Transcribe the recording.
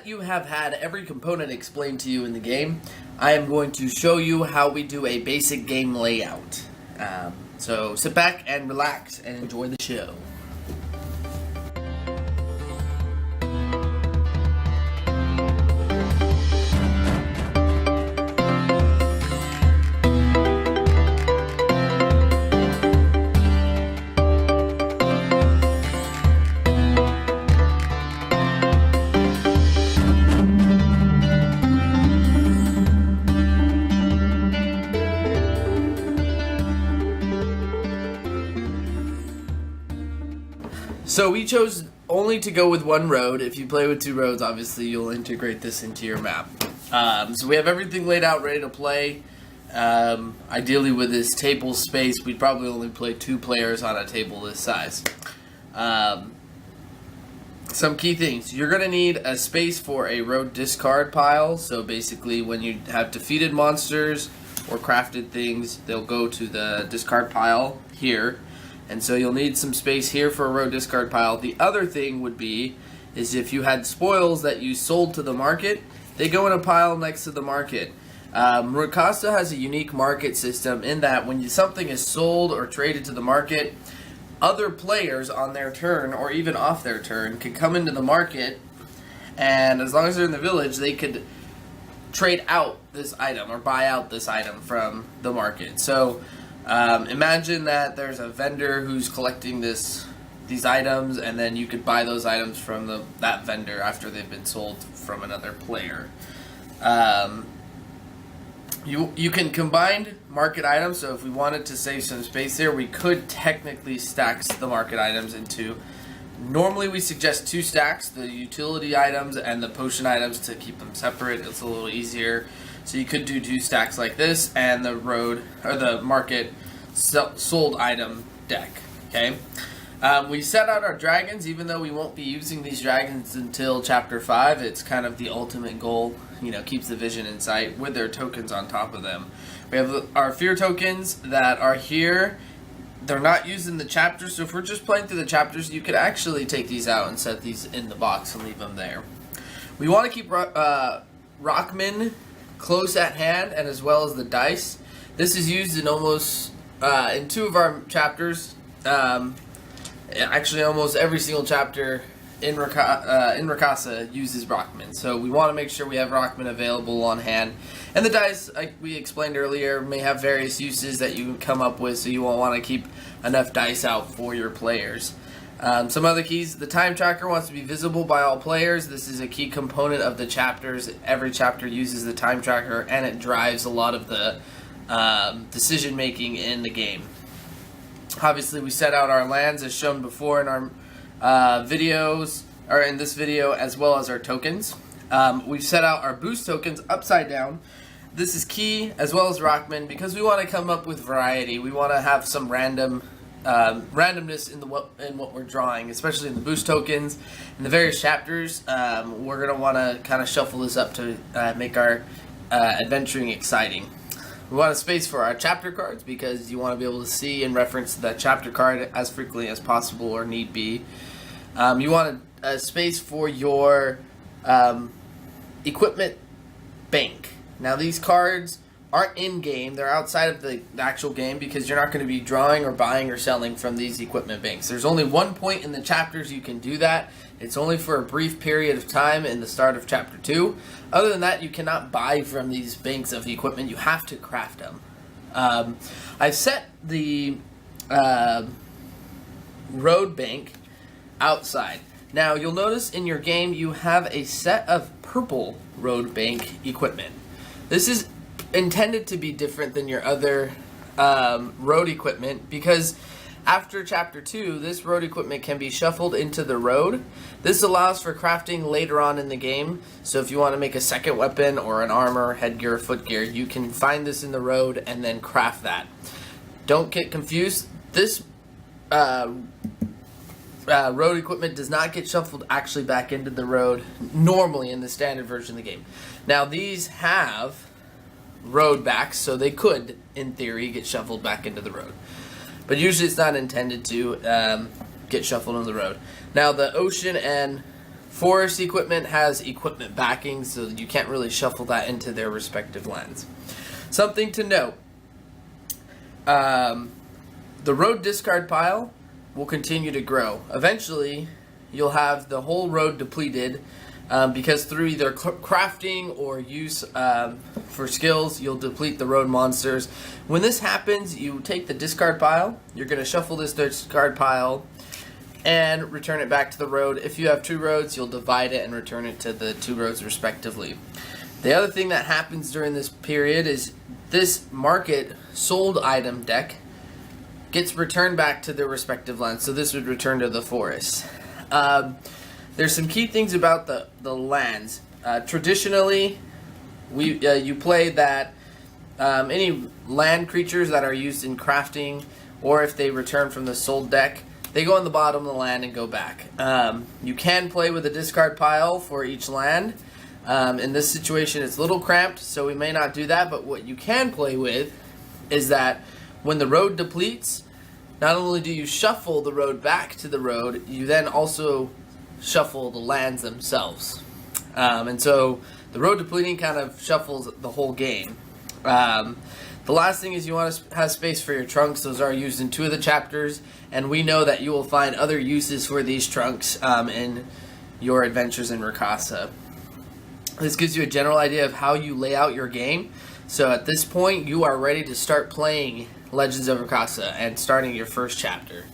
that you have had every component explained to you in the game, I am going to show you how we do a basic game layout. So sit back and relax and enjoy the show. So we chose only to go with one road. If you play with two roads, obviously you'll integrate this into your map. So we have everything laid out, ready to play. Ideally with this table space, we'd probably only play 2 players on a table this size. Some key things. You're going to need a space for a road discard pile. So basically when you have defeated monsters or crafted things, they'll go to the discard pile here. And so you'll need some space here for a road discard pile. The other thing would be, is if you had spoils that you sold to the market, they go in a pile next to the market. Rakasa has a unique market system in that when something is sold or traded to the market, other players on their turn, or even off their turn, can come into the market, and as long as they're in the village, they could trade out this item or buy out this item from the market. So imagine that there's a vendor who's collecting these items, and then you could buy those items from that vendor after they've been sold from another player. You can combine market items, so if we wanted to save some space there, we could technically stack the market items into... Normally we suggest 2 stacks, the utility items and the potion items, to keep them separate. It's a little easier. So you could do 2 stacks like this, and the road, or the market sold item deck, okay? We set out our dragons, even though we won't be using these dragons until Chapter 5. It's kind of the ultimate goal, keeps the vision in sight, with their tokens on top of them. We have our fear tokens that are here. They're not used in the chapters, so if we're just playing through the chapters, you could actually take these out and set these in the box and leave them there. We want to keep Rockman close at hand, and as well as the dice. This is used in almost in 2 of our chapters. Actually, almost every single chapter in Rakasa uses Rockman. So we want to make sure we have Rockman available on hand. And the dice, like we explained earlier, may have various uses that you can come up with, so you won't want to keep enough dice out for your players. Some other keys. The time tracker wants to be visible by all players. This is a key component of the chapters. Every chapter uses the time tracker, and it drives a lot of the decision making in the game. Obviously, we set out our lands as shown before in our videos, or in this video, as well as our tokens. We've set out our boost tokens upside down. This is key, as well as Rockman, because we want to come up with variety. We want to have some randomness in what we're drawing, especially in the boost tokens. In the various chapters, we're going to want to kind of shuffle this up to make our adventuring exciting. We want a space for our chapter cards, because you want to be able to see and reference that chapter card as frequently as possible or need be. You want a space for your equipment bank. Now these cards aren't in-game, they're outside of the actual game, because you're not going to be drawing or buying or selling from these equipment banks. There's only one point in the chapters you can do that. It's only for a brief period of time in the start of Chapter 2. Other than that, you cannot buy from these banks of equipment. You have to craft them. I've set the road bank outside. Now, you'll notice in your game you have a set of purple road bank equipment. This is intended to be different than your other road equipment, because after Chapter 2, this road equipment can be shuffled into the road. This allows for crafting later on in the game, so if you want to make a second weapon or an armor, headgear, footgear, you can find this in the road and then craft that. Don't get confused. This road equipment does not get shuffled actually back into the road normally in the standard version of the game. Now these have road backs, so they could, in theory, get shuffled back into the road. But usually it's not intended to get shuffled on the road. Now the ocean and Forest equipment has equipment backing, so you can't really shuffle that into their respective lands. Something to note, the road discard pile will continue to grow. Eventually, you'll have the whole road depleted because through either crafting or use for skills, you'll deplete the road monsters. When this happens, you take the discard pile, you're going to shuffle this discard pile and return it back to the road. If you have 2 roads, you'll divide it and return it to the 2 roads respectively. The other thing that happens during this period is this market sold item deck gets returned back to their respective lands. So this would return to the forest. There's some key things about the lands. Traditionally, you play that any land creatures that are used in crafting, or if they return from the sold deck, they go on the bottom of the land and go back. You can play with a discard pile for each land. In this situation, it's a little cramped, so we may not do that, but what you can play with is that when the road depletes, not only do you shuffle the road back to the road, you then also shuffle the lands themselves. And so the road depleting kind of shuffles the whole game. The last thing is you want to have space for your trunks. Those are used in 2 of the chapters, and we know that you will find other uses for these trunks in your adventures in Rakasa. This gives you a general idea of how you lay out your game. So at this point, you are ready to start playing Legends of Rakasa and starting your first chapter.